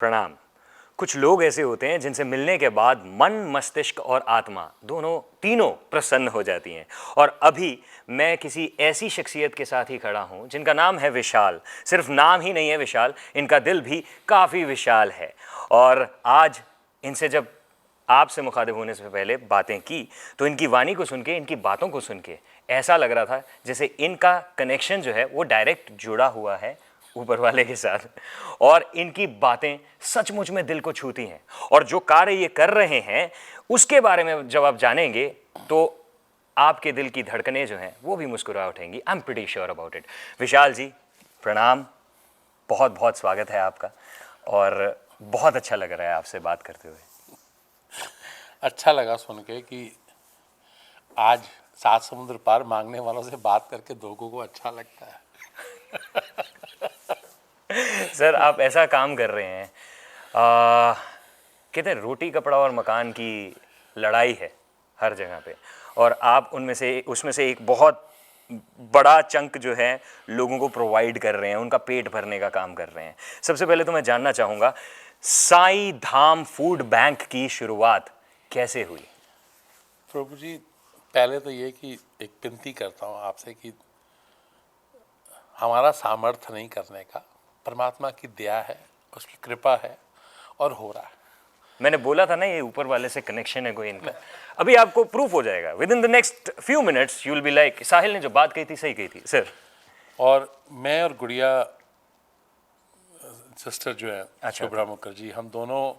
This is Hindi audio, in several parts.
प्रणाम। कुछ लोग ऐसे होते हैं जिनसे मिलने के बाद मन, मस्तिष्क और आत्मा दोनों तीनों प्रसन्न हो जाती हैं। और अभी मैं किसी ऐसी शख्सियत के साथ ही खड़ा हूं जिनका नाम है विशाल। सिर्फ नाम ही नहीं है विशाल, इनका दिल भी काफ़ी विशाल है। और आज इनसे जब आपसे मुखातिब होने से पहले बातें की तो इनकी वाणी को सुन के, इनकी बातों को सुन के ऐसा लग रहा था जैसे इनका कनेक्शन जो है वो डायरेक्ट जुड़ा हुआ है ऊपर वाले के साथ। और इनकी बातें सचमुच में दिल को छूती हैं। और जो कार्य ये कर रहे हैं उसके बारे में जब आप जानेंगे तो आपके दिल की धड़कनें जो हैं वो भी मुस्कुरा उठेंगी। I am pretty sure about it. Vishal ji, प्रणाम। बहुत बहुत स्वागत है आपका और बहुत अच्छा लग रहा है आपसे बात करते हुए। अच्छा लगा सुन के कि आज 7 समुद्र पार मांगने वालों से बात करके लोगों को अच्छा लगता है। सर, आप ऐसा काम कर रहे हैं, कहते हैं रोटी कपड़ा और मकान की लड़ाई है हर जगह पे। और आप उसमें से एक बहुत बड़ा चंक जो है लोगों को प्रोवाइड कर रहे हैं, उनका पेट भरने का काम कर रहे हैं। सबसे पहले तो मैं जानना चाहूँगा, साईं धाम फूड बैंक की शुरुआत कैसे हुई? प्रभु जी, पहले तो ये कि एक विनती करता हूँ आपसे कि हमारा सामर्थ्य नहीं करने का, परमात्मा की दया है, उसकी कृपा है और हो रहा है। मैंने बोला था ना, ये ऊपर वाले से कनेक्शन है कोई इनका। अभी आपको प्रूफ हो जाएगा within the next few minutes. You will be like Sahil ने जो बात कही थी सही कही थी सर। और मैं और गुड़िया सिस्टर जो है अच्छा। शुभ्रा मुखर्जी, हम दोनों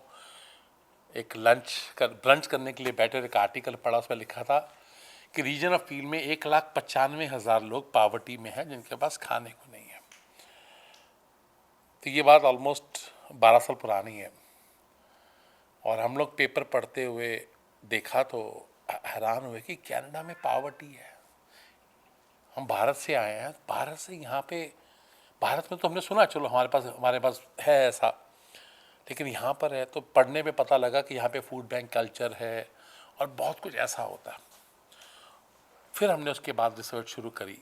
एक ब्रंच करने के लिए बैठे, एक आर्टिकल पढ़ा, उसमें लिखा था कि रीजन ऑफ फील्ड में 1,95,000 लोग पावर्टी में हैं जिनके पास खाने को नहीं है। तो ये बात ऑलमोस्ट 12 साल पुरानी है। और हम लोग पेपर पढ़ते हुए देखा तो हैरान हुए कि कनाडा में पावर्टी है। हम भारत से आए हैं, भारत से यहाँ पे, भारत में तो हमने सुना चलो हमारे पास है ऐसा, लेकिन यहाँ पर है तो पढ़ने में पता लगा कि यहाँ पे फूड बैंक कल्चर है और बहुत कुछ ऐसा होता है। फिर हमने उसके बाद रिसर्च शुरू करी।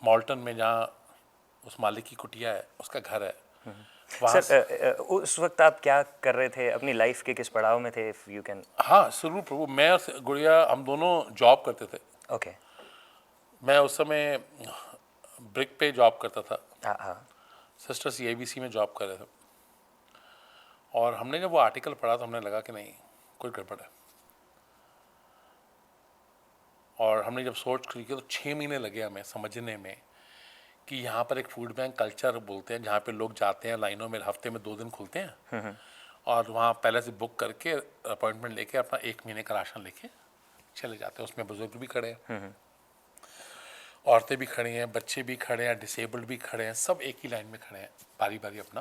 मॉल्टन में जहाँ उस मालिक की कुटिया है, उसका घर है वहाँ। सर, उस वक्त आप क्या कर रहे थे? अपनी लाइफ के किस पड़ाव में थे, इफ यू कैन? हाँ जरूर प्रभु, मैं और गुड़िया हम दोनों जॉब करते थे। ओके। मैं उस समय ब्रिक पे जॉब करता था, हाँ हाँ। सिस्टर CIBC में जॉब कर रहे थे। और हमने जब वो आर्टिकल पढ़ा तो हमने लगा कि नहीं, कोई गड़बड़ है। और हमने जब सोच की तो 6 महीने लगे हमें समझने में कि यहाँ पर एक फूड बैंक कल्चर बोलते हैं जहाँ पे लोग जाते हैं लाइनों में, हफ्ते में 2 दिन खुलते हैं और वहाँ पहले से बुक करके अपॉइंटमेंट लेके अपना 1 महीने का राशन लेके चले जाते हैं। उसमें बुजुर्ग भी खड़े हैं, औरतें भी खड़ी हैं, बच्चे भी खड़े हैं, डिसेबल्ड भी खड़े हैं, सब एक ही लाइन में खड़े हैं बारी बारी अपना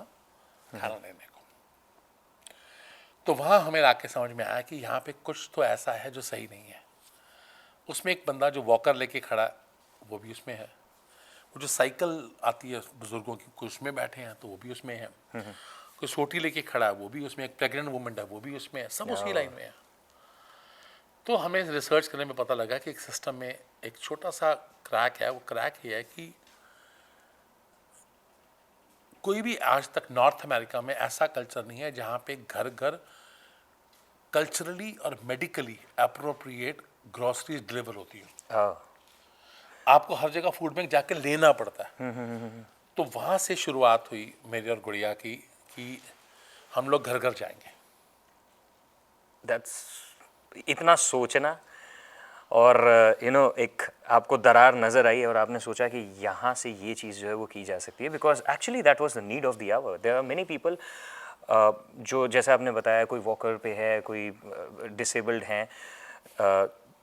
खाना लेने को। तो वहाँ हमें आके समझ में आया कि यहाँ पे कुछ तो ऐसा है जो सही नहीं है। उसमें एक बंदा जो वॉकर लेके खड़ा है वो भी उसमें है, वो जो साइकिल आती है बुजुर्गों की, कुछ उसमें बैठे हैं तो वो भी उसमें है, कोई सोटी लेके खड़ा है वो भी उसमें, एक प्रेग्नेंट वुमन है वो भी उसमें है, सब उसी लाइन में है। तो हमें रिसर्च करने में पता लगा कि एक सिस्टम में एक छोटा सा क्रैक है। वो क्रैक ये है कि कोई भी आज तक नॉर्थ अमेरिका में ऐसा कल्चर नहीं है जहाँ पे घर घर कल्चरली और मेडिकली अप्रोप्रिएट ग्रोसरीज डिलीवर होती है। आपको हर जगह फूड बैंक जाके लेना पड़ता है। तो वहाँ से शुरुआत हुई मेरी और गुड़िया की कि हम लोग घर घर जाएंगे। दैट्स इतना सोचना और एक आपको दरार नज़र आई और आपने सोचा कि यहाँ से ये चीज़ जो है वो की जा सकती है, because actually that was the need of the hour. There are many people जो, जैसे आपने बताया, कोई वॉकर पे है, कोई डिसेबल्ड हैं,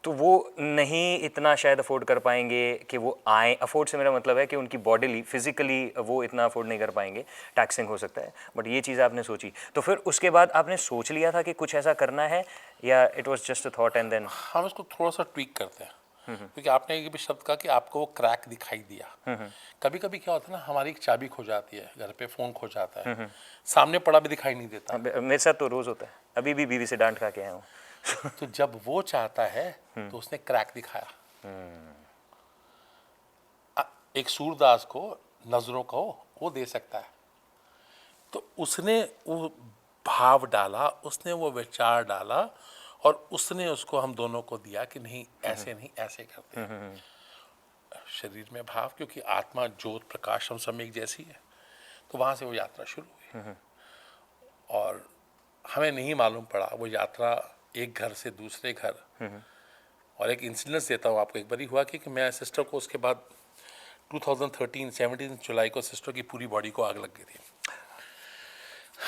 तो वो नहीं इतना शायद अफोर्ड कर पाएंगे कि वो आए। अफोर्ड से मेरा मतलब है कि उनकी बॉडीली फिजिकली वो इतना अफोर्ड नहीं कर पाएंगे, टैक्सिंग हो सकता है। बट ये चीज़ आपने सोची, तो फिर उसके बाद आपने सोच लिया था कि कुछ ऐसा करना है, या it was just a thought and then? हम इसको थोड़ा सा ट्वीक करते हैं, क्योंकि आपने ये भी शब्द कहा कि आपको वो क्रैक दिखाई दिया। कभी कभी क्या होता है ना, हमारी एक चाबी खो जाती है, घर पे फ़ोन खो जाता है, सामने पड़ा भी दिखाई नहीं देता। मेरे साथ तो रोज़ होता है, अभी भी बीवी से डांट खा के आया हूँ। तो जब वो चाहता है तो उसने क्रैक दिखाया। एक सूरदास को नजरों को वो दे सकता है, तो उसने वो भाव डाला, उसने वो विचार डाला और उसने उसको हम दोनों को दिया कि नहीं ऐसे नहीं, ऐसे करते हैं। शरीर में भाव, क्योंकि आत्मा ज्योत प्रकाश हम सब में एक जैसी है। तो वहाँ से वो यात्रा शुरू हुई और हमें नहीं मालूम पड़ा वो यात्रा एक घर से दूसरे घर। और एक इंसिडेंस देता हूँ आपको। एक बारी हुआ कि मैं सिस्टर को उसके बाद 2013 17 जुलाई को सिस्टर की पूरी बॉडी को आग लग गई थी।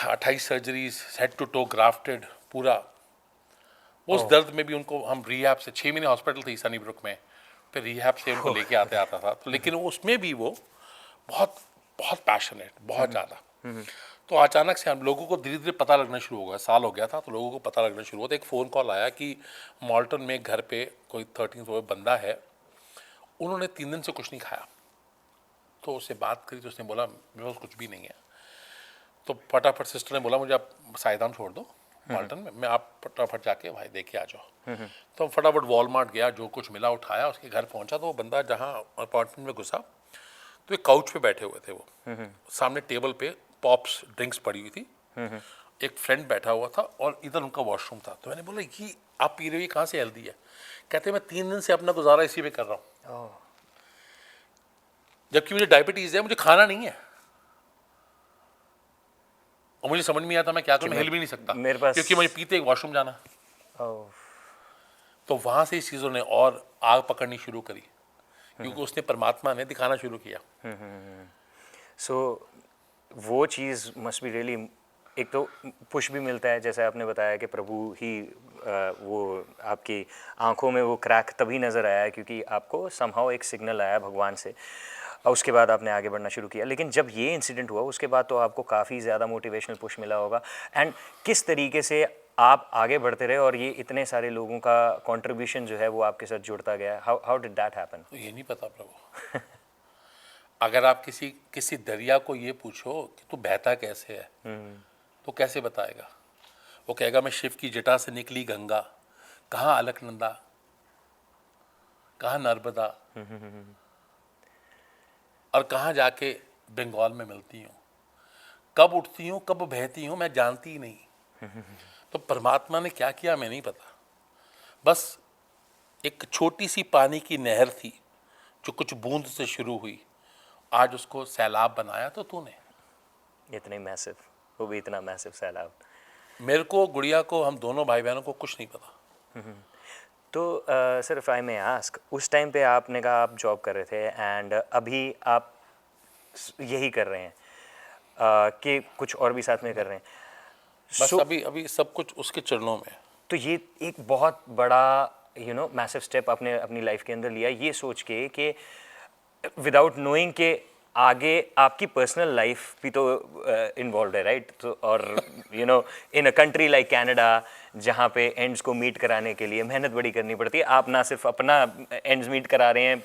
28 surgeries, head to toe grafted पूरा। उस दर्द में भी उनको हम रिहैब से 6 महीने हॉस्पिटल थी सनीब्रुक में, फिर रिहैब से उनको लेके आते आता था। तो लेकिन उसमें भी वो बहुत बहुत पैशनेट, बहुत ज़्यादा। तो अचानक से हम लोगों को धीरे धीरे पता लगना शुरू हो गया, साल हो गया था तो लोगों को पता लगना शुरू हुआ। तो एक फ़ोन कॉल आया कि मॉल्टन में घर पे कोई 13 वो बंदा है, उन्होंने 3 दिन से कुछ नहीं खाया। तो उससे बात करी तो उसने बोला मेरे पास कुछ भी नहीं है। तो फटाफट सिस्टर ने बोला मुझे आप साइदाम छोड़ दो मॉल्टन में, मैं आप फटाफट जाके भाई दे के आ जाओ। तो फटाफट वॉलमार्ट गया, जो कुछ मिला उठाया, उसके घर पहुंचा तो वो बंदा जहाँ अपार्टमेंट में घुसा तो एक काउच पे बैठे हुए थे वो। सामने टेबल पे पॉप्स ड्रिंक्स पड़ी हुई थी, एक फ्रेंड बैठा हुआ था और इधर उनका वॉशरूम था। तो मैंने बोला कि आप पी रहे हो, ये कहाँ से हेल्दी है? कहते मैं 3 दिन से अपना गुजारा इसी पे कर रहा हूँ, जबकि मुझे डायबिटीज़ है, मुझे खाना नहीं है और मुझे समझ में नहीं आता मैं क्या करूं, मैं हिल भी नहीं सकता मेरे पास क्योंकि मुझे पीते एक वॉशरूम जाना। ओह, तो वहां से इस चीज़ों ने और आग पकड़नी शुरू करी, क्योंकि उसने परमात्मा ने दिखाना शुरू किया। सो वो चीज़ मस्ट बी रियली, एक तो पुश भी मिलता है जैसे आपने बताया कि प्रभु ही वो आपकी आंखों में वो क्रैक तभी नज़र आया क्योंकि आपको समहाउ एक सिग्नल आया भगवान से और उसके बाद आपने आगे बढ़ना शुरू किया। लेकिन जब ये इंसिडेंट हुआ उसके बाद तो आपको काफ़ी ज़्यादा मोटिवेशनल पुश मिला होगा। एंड किस तरीके से आप आगे बढ़ते रहे और ये इतने सारे लोगों का कंट्रीब्यूशन जो है वो आपके साथ जुड़ता गया, हाउ डिड दैट हैपन? तो ये नहीं पता प्रभु। अगर आप किसी किसी दरिया को ये पूछो कि तू बहता कैसे है, तो कैसे बताएगा? वो कहेगा मैं शिव की जटा से निकली गंगा, कहाँ अलकनंदा, कहाँ नर्मदा और कहाँ जाके बंगाल में मिलती हूँ, कब उठती हूँ कब बहती हूँ मैं जानती ही नहीं। तो परमात्मा ने क्या किया मैं नहीं पता, बस एक छोटी सी पानी की नहर थी जो कुछ बूंद से शुरू हुई, आज उसको सैलाब बनाया तो तूने। इतने मैसिव, वो भी इतना मैसिव सैलाब। मेरे को गुड़िया को हम दोनों भाई बहनों को कुछ नहीं पता। तो sir if I may ask, उस टाइम पे आपने कहा आप जॉब कर रहे थे एंड अभी आप यही कर रहे हैं कि कुछ और भी साथ में कर रहे हैं? बस So, अभी अभी सब कुछ उसके चरणों में है। तो ये एक बहुत बड़ा मैसिव स्टेप आपने अपनी लाइफ के अंदर लिया ये सोच के कि विदाउट नोइंग के आगे आपकी पर्सनल लाइफ भी तो इन्वॉल्व है, राइट? तो और इन अ कंट्री लाइक कनाडा जहाँ पे एंड्स को मीट कराने के लिए मेहनत बड़ी करनी पड़ती है, आप ना सिर्फ अपना एंड्स मीट करा रहे हैं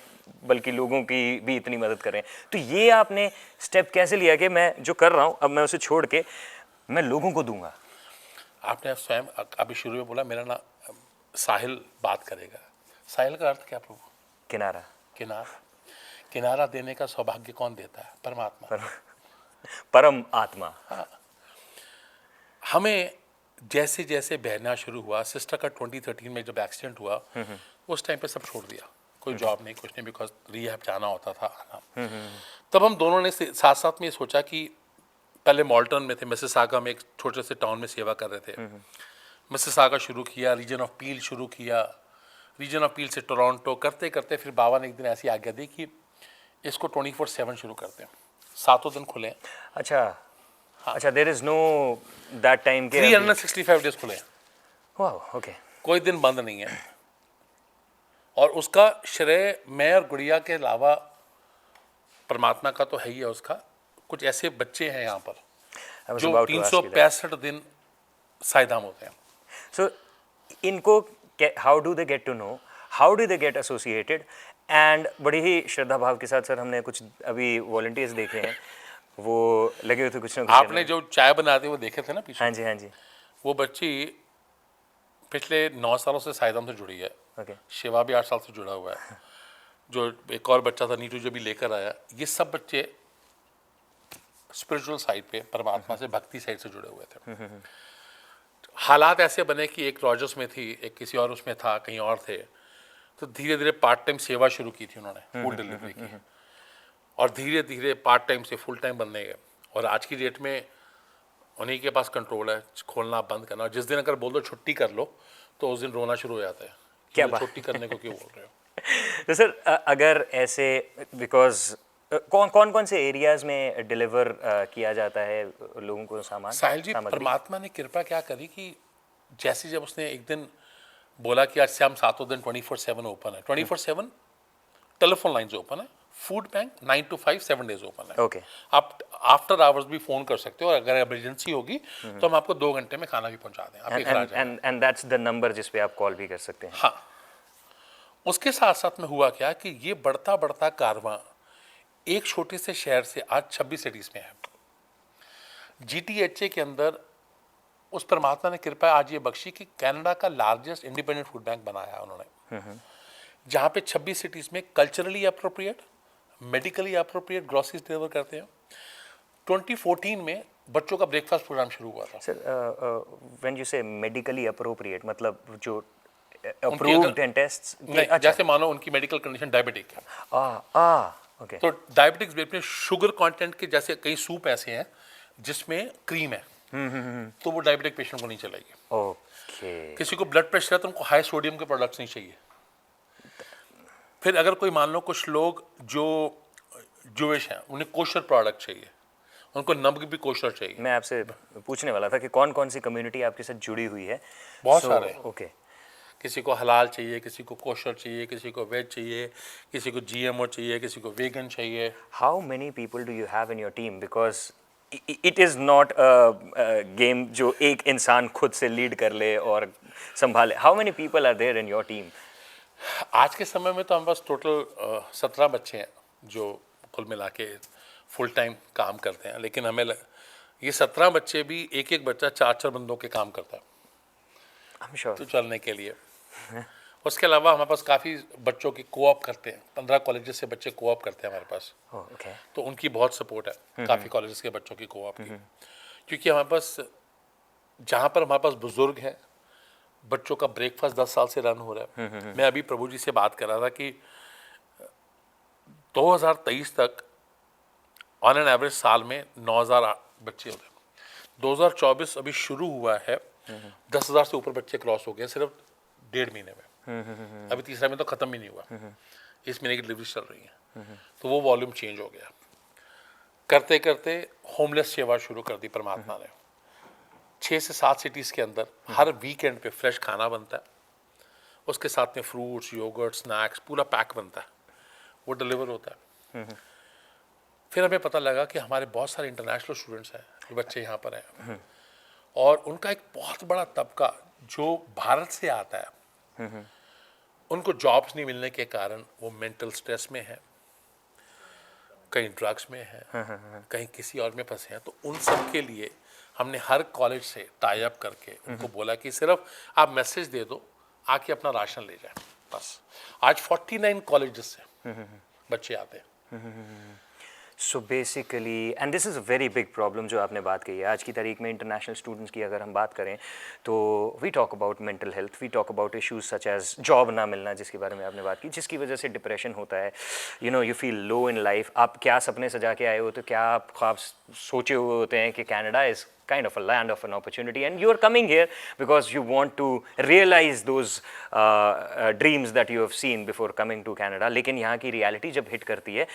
बल्कि लोगों की भी इतनी मदद कर रहे हैं। तो ये आपने स्टेप कैसे लिया कि मैं जो कर रहा हूँ अब मैं उसे छोड़ के मैं लोगों को दूंगा? आपने स्वयं अभी शुरू में बोला मेरा ना साहिल बात करेगा। साहिल का अर्थ क्या प्रभु? किनारा। किनारा। किनारा देने का सौभाग्य कौन देता है? परमात्मा। परम आत्मा। हमें जैसे जैसे बहना शुरू हुआ, सिस्टर का 2013 में जब एक्सीडेंट हुआ उस टाइम पे सब छोड़ दिया, कोई जॉब नहीं कुछ नहीं, बिकॉज रिहैब जाना होता था आना। तब हम दोनों ने साथ साथ में ये सोचा कि पहले मॉल्टन में थे, मिसिसागा में एक छोटे से टाउन में सेवा कर रहे थे। मिसिसागा शुरू किया, रीजन ऑफ पील शुरू किया, रीजन ऑफ पील से टोरंटो करते करते फिर बाबा ने एक दिन ऐसी आज्ञा दी कि इसको 24/7 शुरू करते हैं, 7 दिन खुले। अच्छा अच्छा, there is no that time के 365 डेज खुले। Wow, okay. कोई दिन बंद नहीं है और उसका श्रेय मैं और गुड़िया के अलावा परमात्मा का तो है ही है। उसका कुछ ऐसे बच्चे हैं यहाँ पर जो 365 दिन साइधाम होते हैं। सो इनको how do they get to know, how do they get associated? And बड़ी ही श्रद्धा भाव के साथ सर हमने कुछ अभी वॉलंटियर्स देखे हैं, वो लगे हुए थे कुछ ना कुछ। आपने जो चाय बनाते वो देखे थे ना पीछे? हाँ जी हाँ जी। वो बच्ची पिछले 9 सालों से साइधाम से जुड़ी है। ओके। शिवा भी 8 साल से जुड़ा हुआ है। जो एक और बच्चा था नीटू जो भी लेकर आया, ये सब बच्चे स्पिरिचुअल साइड पे, परमात्मा से, भक्ति साइड से जुड़े हुए थे। हालात ऐसे बने कि एक रॉजर्स में थी, एक किसी और उसमें था, कहीं और थे, तो धीरे धीरे पार्ट टाइम सेवा शुरू की थी उन्होंने, फूड डिलीवरी की, और धीरे धीरे पार्ट टाइम से फुल टाइम बनने गए। और आज की डेट में उन्हीं के पास कंट्रोल है, खोलना बंद करना। जिस दिन अगर बोल दो छुट्टी कर लो तो उस दिन रोना शुरू हो जाता है, क्या मुझे बात। छुट्टी करने को क्यों बोल रहे हो। तो सर अगर ऐसे, बिकॉज कौन कौन से एरियाज में डिलीवर किया जाता है लोगों को सामान, साहिल जी, सामग्री? परमात्मा ने कृपा क्या करी कि जैसे जब उसने एक दिन बोला कि आज से हम 7 दिन 24/7 ओपन है, 24/7 टेलीफोन लाइन्स ओपन है, food bank 9 to 5 7 days open है। ओके। आप आफ्टर आवर्स भी फ़ोन कर सकते हो, और अगर इमरजेंसी होगी तो हम आपको 2 घंटे में खाना भी पहुंचा दें, आपके घर आ जाएगा। एंड दैट्स द नंबर जिस पे आप कॉल भी कर सकते हैं। हाँ, उसके साथ साथ में हुआ क्या कि ये बढ़ता बढ़ता कारवां एक छोटे से शहर से आज 26 सिटीज़ में है। GTHA के अंदर उस परमात्मा ने कृपा आज ये बख्शी कि कनाडा का लार्जेस्ट इंडिपेंडेंट फूड बैंक बनाया उन्होंने, जहाँ पे 26 सिटीज़ में culturally appropriate, medically appropriate groceries deliver करते हैं। 2014 में बच्चों का ब्रेकफास्ट प्रोग्राम शुरू हुआ था। सर व्हेन यू से मेडिकली अप्रोप्रिएट, मतलब जो उनकी अप्रूव्ड अगर- एंड टेस्ट्स? नहीं, जैसे मानो उनकी मेडिकल कंडीशन डायबिटिक है, ओके। तो डायबिटिक्स में शुगर कंटेंट के जैसे कई सूप ऐसे हैं जिसमें क्रीम है, तो वो डायबिटिक पेशेंट को नहीं चलेगी। ओके। किसी को ब्लड प्रेशर है तो उनको हाई सोडियम के प्रोडक्ट्स नहीं चाहिए। फिर अगर कोई मान लो कुछ लोग जो जूविश हैं, उन्हें कोशर प्रोडक्ट चाहिए, उनको नमक भी कोशर चाहिए। मैं आपसे पूछने वाला था कि कौन कौन सी कम्युनिटी आपके साथ जुड़ी हुई है। बहुत सारे। ओके। किसी को हलाल चाहिए, किसी को कोशर चाहिए, किसी को वेज चाहिए, किसी को GMO चाहिए, किसी को वेगन चाहिए। How many people do you have in your team? Because it is not a game जो एक इंसान खुद से लीड कर ले और संभाले। How many people are there in your team? आज के समय में तो हम बस टोटल 17 बच्चे हैं जो कुल मिला के फुल टाइम काम करते हैं। लेकिन ये 17 बच्चे भी एक एक बच्चा 4-4 बंदों के काम करता है आई एम श्योर। तो चलने के लिए। उसके अलावा हमारे पास काफ़ी बच्चों की कोऑप करते हैं, 15 कॉलेजेस से बच्चे कोऑप करते हैं हमारे पास, ओके। तो उनकी बहुत सपोर्ट है काफ़ी कॉलेजेस के बच्चों की कोऑप की। क्योंकि हमारे पास, जहाँ पर हमारे पास बुजुर्ग हैं, बच्चों का ब्रेकफास्ट 10 साल से रन हो रहा है। मैं अभी प्रभु जी से बात कर रहा था कि 2023 तक ऑन एन एवरेज साल में 9,000 बच्चे होते हैं। 2024 अभी शुरू हुआ है, 10,000 से ऊपर बच्चे क्रॉस हो गए सिर्फ 1.5 महीने में। अभी तीसरा महीना तो ख़त्म ही नहीं हुआ, इस महीने की डिलीवरी चल रही है, तो वो वॉल्यूम चेंज हो गया। करते करते होमलेस सेवा शुरू कर दी परमात्मा ने। 6 से 7 सिटीज़ के अंदर हर वीकेंड पे फ्रेश खाना बनता है, उसके साथ में फ्रूट्स, योगर्ट, स्नैक्स, पूरा पैक बनता है, वो डिलीवर होता है। फिर हमें पता लगा कि हमारे बहुत सारे इंटरनेशनल स्टूडेंट्स हैं जो बच्चे यहाँ पर हैं, और उनका एक बहुत बड़ा तबका जो भारत से आता है, उनको जॉब्स नहीं मिलने के कारण वो मेंटल स्ट्रेस में है, कहीं ड्रग्स में है, कहीं किसी और में फंसे हैं। तो उन सब के लिए हमने हर कॉलेज से टाई अप करके उनको बोला कि सिर्फ आप मैसेज दे दो, आके अपना राशन ले जाए, बस। आज 49 कॉलेजेस से बच्चे आते हैं। So basically, and this is a very big problem जो आपने बात कही है आज की तारीख में। इंटरनेशनल स्टूडेंट्स की अगर हम बात करें तो we talk about mental health, we talk about issues such as job ना मिलना, जिसके बारे में आपने बात की, जिसकी वजह से डिप्रेशन होता है। You feel low in life. आप क्या सपने सजा के आए हो, तो क्या आप ख्वाब सोचे हुए होते हैं कि Canada is kind of a land of an opportunity, and you are coming here because you want to realize those dreams that you have seen before coming to Canada. लेकिन यहाँ की reality जब hit करती है,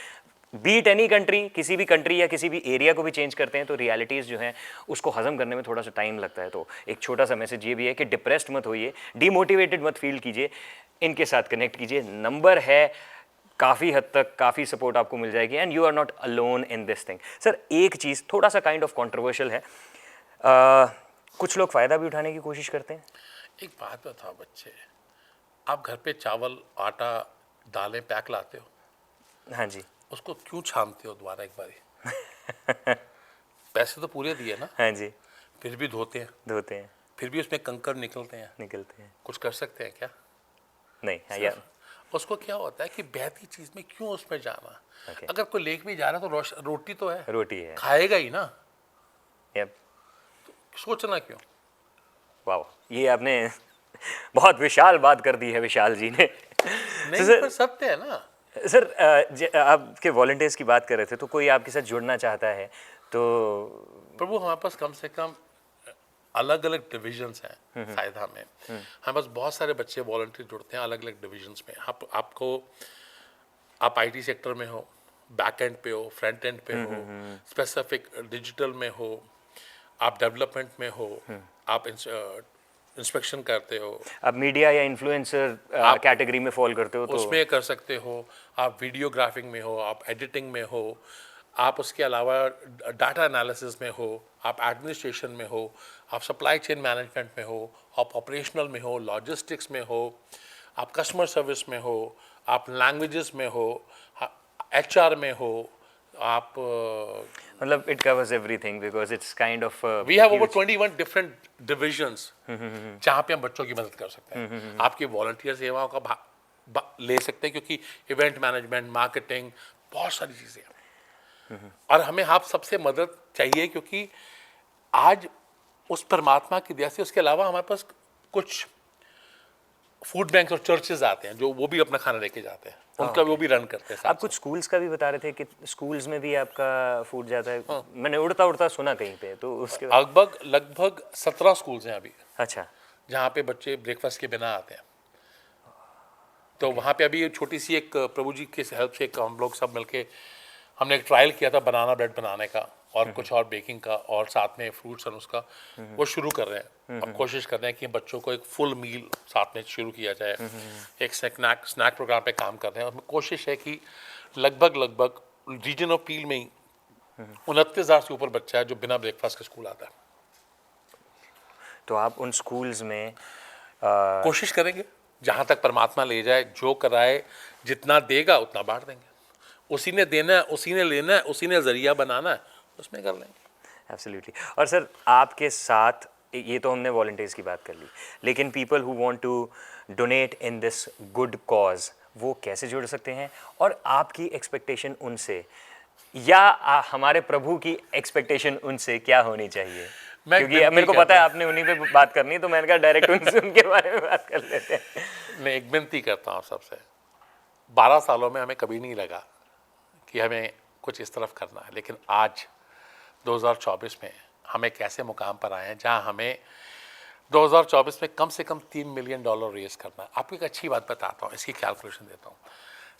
बीट एनी कंट्री, किसी भी कंट्री या किसी भी एरिया को भी चेंज करते हैं, तो रियलिटीज़ जो हैं उसको हजम करने में थोड़ा सा टाइम लगता है। तो एक छोटा सा मैसेज ये भी है कि डिप्रेस्ड मत होइए, डीमोटिवेटेड मत फील कीजिए, इनके साथ कनेक्ट कीजिए। नंबर है, काफ़ी हद तक काफ़ी सपोर्ट आपको मिल जाएगी, and you are not alone in this thing. Sir एक चीज़ थोड़ा सा काइंड ऑफ कॉन्ट्रोवर्शियल है, कुछ लोग फ़ायदा भी उठाने की कोशिश करते हैं। एक बात बताओ बच्चे, आप घर पे चावल, आटा, दालें पैक लाते हो, हाँ जी। उसको क्यों छानते हो दोबारा एक बारी? पैसे तो पूरे दिए ना। हाँ जी। फिर भी धोते हैं, धोते हैं, फिर भी उसमें कंकर निकलते हैं, निकलते हैं। कुछ कर सकते हैं क्या? नहीं। हाँ यार, उसको क्या होता है कि बहती चीज में क्यों उसमें जाना। Okay. अगर कोई लेक भी जा रहा है तो रोटी तो है, रोटी है। खाएगा ही ना, यप। सोचना क्यों। वाह, ये आपने बहुत विशाल बात कर दी है विशाल जी ने। तो नहीं पर सत्य है ना। सर आपके वॉलंटियर्स की बात कर रहे थे, तो कोई आपके साथ जुड़ना चाहता है तो प्रभु हमारे पास कम से कम अलग अलग डिविजन्स हैं साइधा में। हमारे पास बहुत सारे बच्चे वॉलंटियर जुड़ते हैं अलग अलग डिविजन्स में। आप आईटी सेक्टर में हो, बैक एंड पे हो, फ्रंट एंड पे हो, स्पेसिफिक डिजिटल में हो, आप डेवलपमेंट में हो, आप इंस्पेक्शन करते हो, आप मीडिया या इन्फ्लुएंसर कैटेगरी में फॉल करते हो तो उसमें कर सकते हो, आप वीडियोग्राफिंग में हो, आप एडिटिंग में हो, आप उसके अलावा डाटा एनालिसिस में हो, आप एडमिनिस्ट्रेशन में हो, आप सप्लाई चेन मैनेजमेंट में हो, आप ऑपरेशनल में हो, लॉजिस्टिक्स में हो, आप कस्टमर सर्विस में हो, आप लैंग्वेजेस में हो, एचआर में हो, आप मतलब it covers everything because it's kind of we have over 21 different divisions जहाँ पे हम बच्चों की मदद कर सकते हैं। आपकी वॉलंटियर सेवाओं का ले सकते हैं क्योंकि इवेंट मैनेजमेंट, मार्केटिंग, बहुत सारी चीज़ें हैं। और हमें आप सबसे मदद चाहिए क्योंकि आज उस परमात्मा की दया से उसके अलावा हमारे पास कुछ फूड बैंक्स और चर्चेज आते हैं जो वो भी अपना खाना लेके जाते हैं, उनका वो भी रन करते हैं आप कुछ स्कूल्स का भी बता रहे थे कि स्कूल्स में भी आपका फूड जाता है। मैंने उड़ता उड़ता सुना कहीं पे, तो उसके लगभग 17 स्कूल्स हैं अभी अच्छा जहाँ पे बच्चे ब्रेकफास्ट के बिना आते हैं। तो वहाँ पे अभी छोटी सी एक प्रभु जी के हेल्प से एक हम लोग सब मिलके हमने एक ट्रायल किया था बनाना ब्रेड बनाने का और कुछ और बेकिंग का और साथ में फ्रूट्स और उसका वो शुरू कर रहे हैं। अब कोशिश कर रहे हैं कि बच्चों को एक फुल मील साथ में शुरू किया जाए। एक स्नैक प्रोग्राम पे काम कर रहे हैं। उसमें कोशिश है कि लगभग रीजन ऑफ पील में ही 29,000 से ऊपर बच्चा है जो बिना ब्रेकफास्ट के स्कूल आता है। तो आप उन स्कूल्स में कोशिश करेंगे जहाँ तक परमात्मा ले जाए, जो कराए, जितना देगा उतना बांट देंगे। उसी ने देना है, उसी ने लेना है, उसी ने जरिया बनाना है, उसमें कर लेंगे। एब्सोल्युटली। और सर आपके साथ ये तो हमने वॉलंटियर्स की बात कर ली, लेकिन people who want to donate in this good cause वो कैसे जुड़ सकते हैं, और आपकी एक्सपेक्टेशन उनसे या हमारे प्रभु की एक्सपेक्टेशन उनसे क्या होनी चाहिए? क्योंकि मेरे को पता है आपने उन्हीं पे बात करनी है, तो मैंने कहा डायरेक्ट उनसे उनके बारे में बात कर लेते हैं। मैं एक विनती करता हूँ सबसे, 12 सालों में हमें कभी नहीं लगा कि हमें कुछ इस तरफ करना है, लेकिन आज 2024 में हम एक ऐसे मुकाम पर आए हैं जहां हमें 2024 में कम से कम $3 मिलियन रेज करना है। आपको एक अच्छी बात बताता हूँ, इसकी कैलकुलेशन देता हूँ।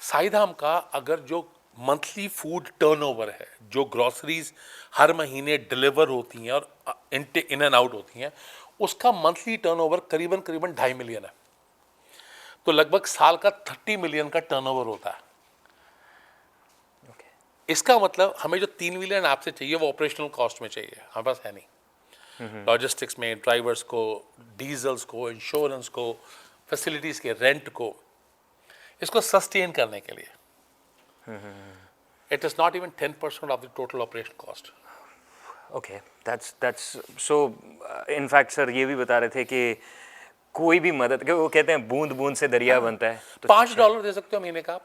साईधाम का अगर जो मंथली फूड टर्नओवर है, जो ग्रॉसरीज हर महीने डिलीवर होती हैं और इन एंड आउट होती हैं, उसका मंथली टर्नओवर करीबन 2.5 मिलियन है। तो लगभग साल का 30 मिलियन का टर्नओवर होता है। इसका मतलब हमें जो 3 मिलियन आपसे चाहिए वो ऑपरेशनल कॉस्ट में चाहिए, हमारे पास है नहीं। लॉजिस्टिक्स में, ड्राइवर्स को, डीजल्स को, इंश्योरेंस को, फैसिलिटीज के रेंट को, इसको सस्टेन करने के लिए it is not even 10% of the total operation cost. Okay, that's so in fact sir ये भी बता रहे थे कि कोई भी मदद, वो कहते हैं बूंद बूंद से दरिया बनता है, तो $5 दे सकते हो महीने का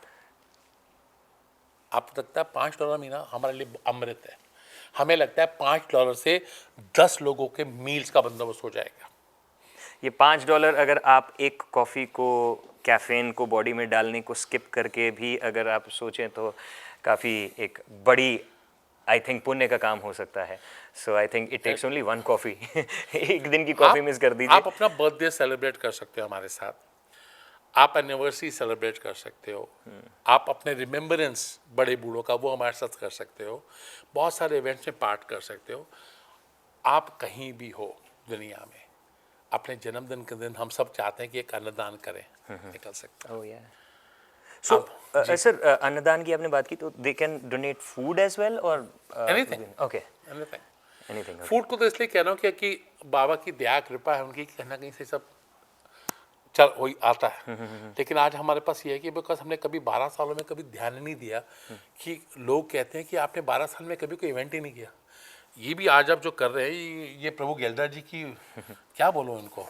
आप लगता है $5 महीना हमारे लिए अमृत है। हमें लगता है $5 से 10 लोगों के मील्स का बंदोबस्त हो जाएगा। ये $5 अगर आप एक कॉफ़ी को, कैफीन को बॉडी में डालने को स्किप करके भी अगर आप सोचें तो काफ़ी एक बड़ी आई थिंक पुण्य का काम हो सकता है। So I think it takes only 1 coffee. एक दिन की कॉफ़ी मिस कर दीजिए। आप अपना बर्थडे सेलिब्रेट कर सकते हो हमारे साथ, आप एनिवर्सरी सेलिब्रेट कर सकते हो, आप अपने रिमेम्बरेंस बड़े बूढ़ों का वो हमारे साथ कर सकते हो, बहुत सारे इवेंट्स में पार्ट कर सकते हो। आप कहीं भी हो दुनिया में, अपने जन्मदिन के दिन हम सब चाहते हैं कि एक अन्नदान करें, निकल सकता है। सो सर अन्नदान की आपने बात की, तो they can donate food as well और एनीथिंग। Okay, anything. फूड को तो इसलिए कह रहा हूँ कि बाबा की दया कृपा है उनकी, कहना कहीं से सब चल वही आता है। लेकिन आज हमारे पास ये है कि बिकॉज हमने कभी 12 सालों में कभी ध्यान नहीं दिया कि लोग कहते हैं कि आपने 12 साल में कभी कोई इवेंट ही नहीं किया। ये भी आज आप जो कर रहे हैं ये प्रभु गेल्डा जी की क्या बोलो इनको,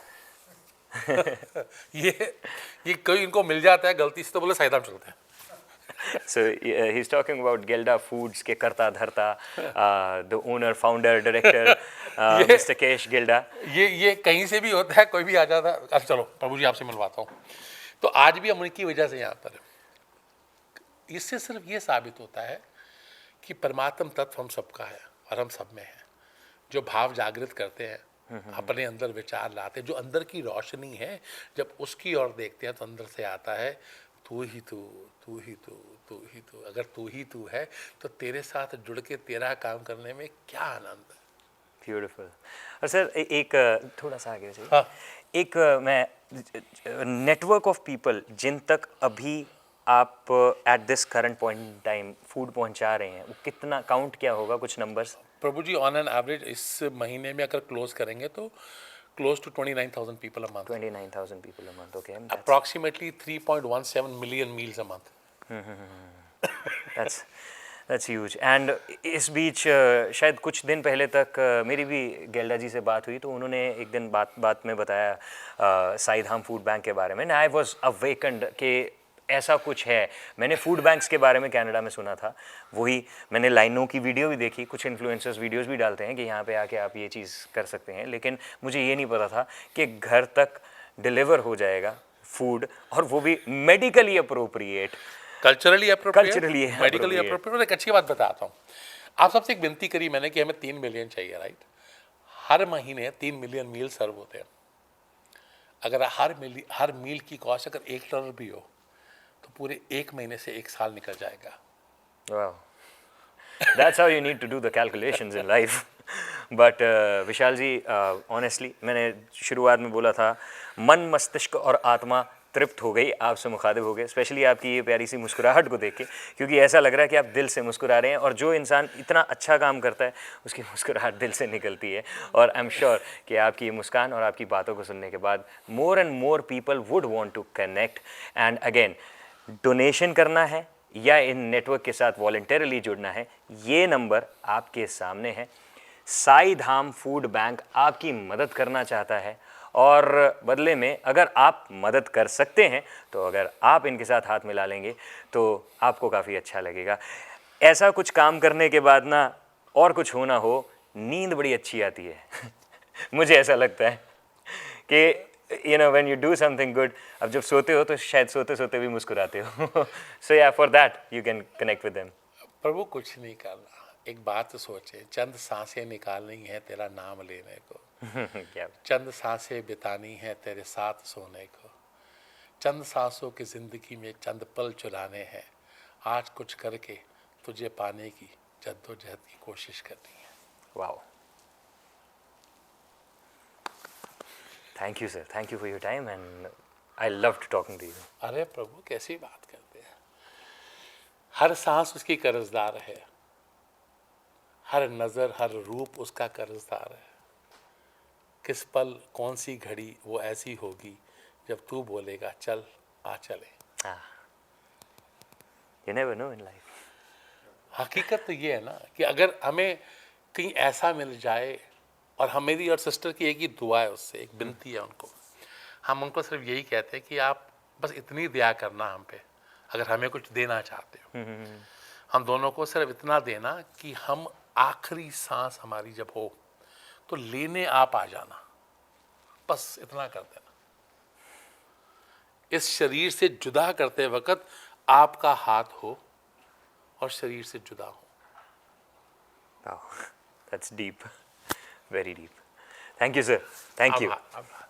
ये कोई इनको मिल जाता है गलती से तो बोले साइदाम चलते हैं। So he's talking about Gelda Foods के करता धरता, the owner, founder, director, Mr. Kesh Gelda. ये कहीं से भी होता है, कोई भी आ जाता है। अच्छा चलो प्रभु जी आपसे मिलवाता हूँ। तो आज भी हम उनकी वजह से यहाँ पर, इससे सिर्फ ये साबित होता है कि परमात्म तत्व हम सबका है और हम सब में है। जो भाव जागृत करते हैं, अपने अंदर विचार लाते हैं, जो अंदर की रोशनी है, जब उसकी ओर देखते हैं तो अंदर से आता है तू ही तू, तू ही तू, तू ही तू। अगर तू ही तू है तो तेरे साथ जुड़ के तेरा काम करने में क्या आनंद है। ब्यूटीफुल। और सर एक थोड़ा सा आगे चाहिए। हाँ। एक मैं नेटवर्क ऑफ पीपल जिन तक अभी आप at this current point in time food पहुंचा रहे हैं, वो कितना काउंट क्या होगा, कुछ numbers? Prabhu ji on an average इस महीने में अगर क्लोज करेंगे तो close to 29,000 people a month. 29,000 people a month. Okay, approximately 3.17 million meals a month. that's huge. And इस बीच शायद कुछ दिन पहले तक मेरी भी गेल्डा जी से बात हुई, तो उन्होंने एक दिन बात में बताया साई धाम फूड बैंक के बारे में। आई वॉज अवेकन्ड कि ऐसा कुछ है। मैंने फूड बैंक्स के बारे में कनाडा में सुना था, वही मैंने लाइनों की वीडियो भी देखी, कुछ इन्फ्लुएंसर्स वीडियोस भी डालते हैं कि यहाँ पे आके आप ये चीज़ कर सकते हैं, लेकिन मुझे ये नहीं पता था कि घर तक डिलीवर हो जाएगा फूड, और वो भी medically appropriate, culturally appropriate, Culturally medically appropriate. Appropriate. और एक अच्छी बात बताता हूँ, आप सबसे एक विनती करी मैंने कि हमें 3 मिलियन चाहिए, राइट। हर महीने 3 मिलियन मील सर्व होते हैं। अगर हर मील की कॉस्ट अगर $1 भी हो तो पूरे 1 महीने से 1 साल निकल जाएगा। Wow. That's how you need to do the calculations in life. But Vishal ji, honestly मैंने शुरुआत में बोला था, मन मस्तिष्क और आत्मा तृप्त हो गई, आपसे मुखातिब हो गए, स्पेशली आपकी ये प्यारी सी मुस्कुराहट को देख के, क्योंकि ऐसा लग रहा है कि आप दिल से मुस्कुरा रहे हैं, और जो इंसान इतना अच्छा काम करता है उसकी मुस्कुराहट दिल से निकलती है। और आई एम श्योर कि आपकी ये मुस्कान और आपकी बातों को सुनने के बाद more and more people would want to connect. And again, donation करना है या इन नेटवर्क के साथ वॉलंटरली जुड़ना है, ये नंबर आपके सामने है। साई धाम फूड बैंक आपकी मदद करना चाहता है, और बदले में अगर आप मदद कर सकते हैं तो अगर आप इनके साथ हाथ मिला लेंगे तो आपको काफ़ी अच्छा लगेगा। ऐसा कुछ काम करने के बाद ना, और कुछ हो ना हो, नींद बड़ी अच्छी आती है। मुझे ऐसा लगता है कि when you do something good, अब जब सोते हो तो शायद सोते सोते भी मुस्कुराते हो। So yeah, for that you can connect with them. प्रभु कुछ नहीं करना, एक बात सोचे, चंद सांसें निकालनी है तेरा नाम लेने को, क्या चंद सांसें बितानी है तेरे साथ सोने को, चंद सांसों की जिंदगी में चंद पल चुराने हैं, आज कुछ करके तुझे पाने की जद्दोजहद की कोशिश करनी है। Wow. Thank you sir, thank you for your time and I loved talking to you. अरे प्रभु कैसी बात करते हैं। हर सांस उसकी कर्जदार है, हर नज़र हर रूप उसका कर्जदार है। किस पल कौन सी घड़ी वो ऐसी होगी जब तू बोलेगा चल आ चले। You never know in life. हकीकत तो ये है ना कि अगर हमें कहीं ऐसा मिल जाए, और हम, मेरी और सिस्टर की एक ही दुआ है, उससे एक विनती है उनको, हम उनको सिर्फ यही कहते हैं कि आप बस इतनी दया करना हम पे, अगर हमें कुछ देना चाहते हो, हम दोनों को सिर्फ इतना देना कि हम आखिरी सांस हमारी जब हो तो लेने आप आ जाना, बस इतना कर देना। इस शरीर से जुदा करते वक्त आपका हाथ हो और शरीर से जुदा हो। Wow, that's deep, very deep. Thank you sir, thank you. आभार।